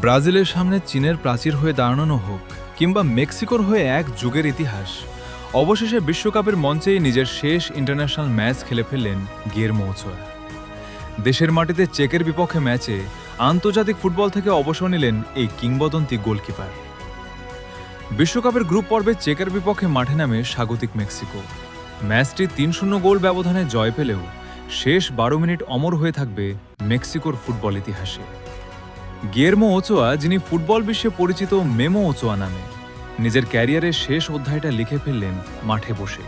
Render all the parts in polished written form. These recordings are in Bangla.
ব্রাজিলের সামনে চীনের প্রাচীর হয়ে দাঁড়ানো হোক কিংবা মেক্সিকোর হয়ে এক যুগের ইতিহাস, অবশেষে বিশ্বকাপের মঞ্চেই নিজের শেষ ইন্টারন্যাশনাল ম্যাচ খেলে ফেললেন গিয়ের্মো ওচোয়া। দেশের মাটিতে চেকের বিপক্ষে ম্যাচে আন্তর্জাতিক ফুটবল থেকে অবসর নিলেন এই কিংবদন্তি গোলকিপার। বিশ্বকাপের গ্রুপ পর্বে চেকের বিপক্ষে মাঠে নামে স্বাগতিক মেক্সিকো। ম্যাচটি ৩-০ গোল ব্যবধানে জয় পেলেও শেষ ১২ মিনিট অমর হয়ে থাকবে মেক্সিকোর ফুটবল ইতিহাসে। গিয়ের্মো ওচোয়া, যিনি ফুটবল বিশ্বে পরিচিত মেমো ওচোয়া নামে, নিজের ক্যারিয়ারের শেষ অধ্যায়টা লিখে ফেললেন মাঠে বসে।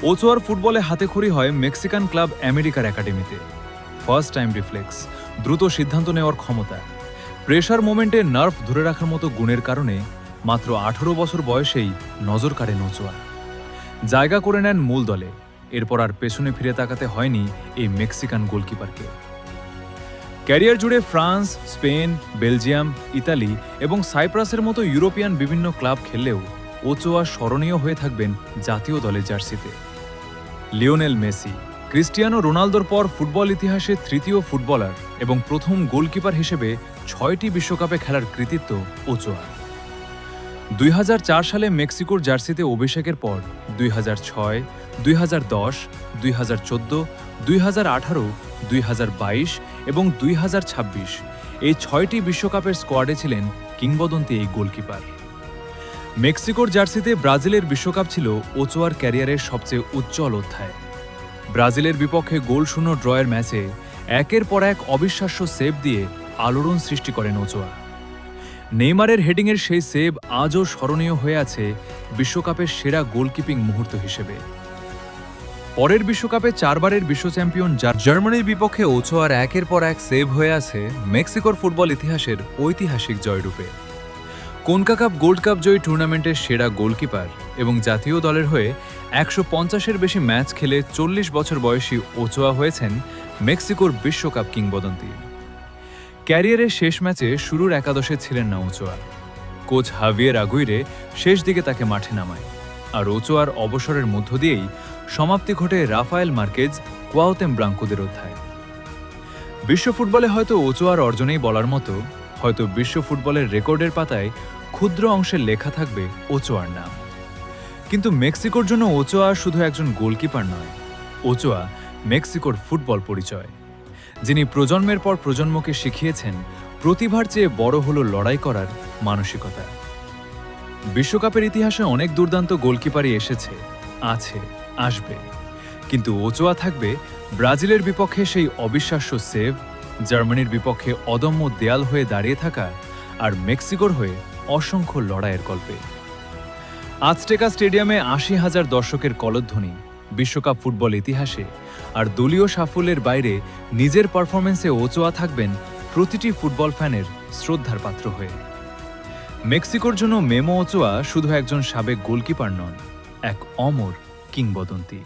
ওচোয়ার ফুটবলে হাতেখড়ি হয় মেক্সিকান ক্লাব আমেরিকার একাডেমিতে। ফার্স্ট টাইম রিফ্লেক্স, দ্রুত সিদ্ধান্ত নেওয়ার ক্ষমতা, প্রেশার মোমেন্টে নার্ভ ধরে রাখার মতো গুণের কারণে মাত্র ১৮ বছর বয়সেই নজর কাড়েন ওচোয়া। জায়গা করে নেন মূল দলে। এরপর আর পেছনে ফিরে তাকাতে হয়নি এই মেক্সিকান গোলকিপারকে। ক্যারিয়ার জুড়ে ফ্রান্স, স্পেন, বেলজিয়াম, ইতালি এবং সাইপ্রাসের মতো ইউরোপিয়ান বিভিন্ন ক্লাব খেললেও ওচোয়া স্মরণীয় হয়ে থাকবেন জাতীয় দলের জার্সিতে। লিওনেল মেসি, ক্রিস্টিয়ানো রোনালদোর পর ফুটবল ইতিহাসে তৃতীয় ফুটবলার এবং প্রথম গোলকিপার হিসেবে ৬টি বিশ্বকাপে খেলার কৃতিত্ব ওচোয়া। ২০০৪ সালে মেক্সিকোর জার্সিতে অভিষেকের পর ২০০৬, ২০১০, ২০১৪, ২০১৮, ২০২২ এবং ২০২৬ এই ৬টি বিশ্বকাপের স্কোয়াডে ছিলেন কিংবদন্তি এই গোলকিপার। মেক্সিকোর জার্সিতে ব্রাজিলের বিশ্বকাপ ছিল ওচোয়ার ক্যারিয়ারের সবচেয়ে উজ্জ্বল অধ্যায়। ব্রাজিলের বিপক্ষে গোলশূন্য ড্রয়ের ম্যাচে একের পর এক অবিশ্বাস্য সেভ দিয়ে আলোড়ন সৃষ্টি করেন ওচোয়া। নেইমারের হেডিংয়ের সেই সেভ আজও স্মরণীয় হয়ে আছে বিশ্বকাপের সেরা গোলকিপিং মুহূর্ত হিসেবে। পরের বিশ্বকাপে ৪ বারের বিশ্ব চ্যাম্পিয়ন জার্মানির বিপক্ষে ওচোয়ার একের পর এক সেভ হয়ে আছে মেক্সিকোর ফুটবল ইতিহাসের ঐতিহাসিক জয়রূপে। কনকাকাপ গোল্ড কাপ জয়ী টুর্নামেন্টের সেরা গোলকিপার এবং জাতীয় দলের হয়ে ১৫০-এর বেশি ম্যাচ খেলে ৪০ বছর বয়সী ওচোয়া হয়েছেন মেক্সিকোর বিশ্বকাপ কিংবদন্তি। ক্যারিয়ারের শেষ ম্যাচে শুরুর একাদশে ছিলেন না ওচোয়া। কোচ হাভিয়ের আগুইরে শেষ দিকে তাকে মাঠে নামায়, আর ওচোয়ার অবসরের মধ্য দিয়েই সমাপ্তি ঘটে রাফায়েল মার্কেজ, কোয়াউতেম ব্লাঙ্কোদের অধ্যায়। বিশ্ব ফুটবলে হয়তো ওচোয়ার অর্জনেই বলার মতো, হয়তো বিশ্ব ফুটবলের রেকর্ডের পাতায় ক্ষুদ্র অংশে লেখা থাকবে ওচোয়ার নাম। কিন্তু মেক্সিকোর জন্য ওচোয়া শুধু একজন গোলকিপার নয়, ওচোয়া মেক্সিকোর ফুটবল পরিচয়, যিনি প্রজন্মের পর প্রজন্মকে শিখিয়েছেন প্রতিভার চেয়ে বড় হলো লড়াই করার মানসিকতা। বিশ্বকাপের ইতিহাসে অনেক দুর্দান্ত গোলকিপারই এসেছে, আছে, আসবে, কিন্তু ওচোয়া থাকবে ব্রাজিলের বিপক্ষে সেই অবিশ্বাস্য সেভ, জার্মানির বিপক্ষে অদম্য দেয়াল হয়ে দাঁড়িয়ে থাকা, আর মেক্সিকোর হয়ে অসংখ্য লড়াইয়ের গল্পে। আজটেকা স্টেডিয়ামে ৮০,০০০ দর্শকের কলধ্বনি বিশ্বকাপ ফুটবল ইতিহাসে, আর দলীয় সাফল্যের বাইরে নিজের পারফরমেন্সে ওচোয়া থাকবেন প্রতিটি ফুটবল ফ্যানের শ্রদ্ধার পাত্র হয়ে। মেক্সিকোর জন্য মেমো ওচোয়া শুধু একজন সাবেক গোলকিপার নন, এক অমর কিংবদন্তি।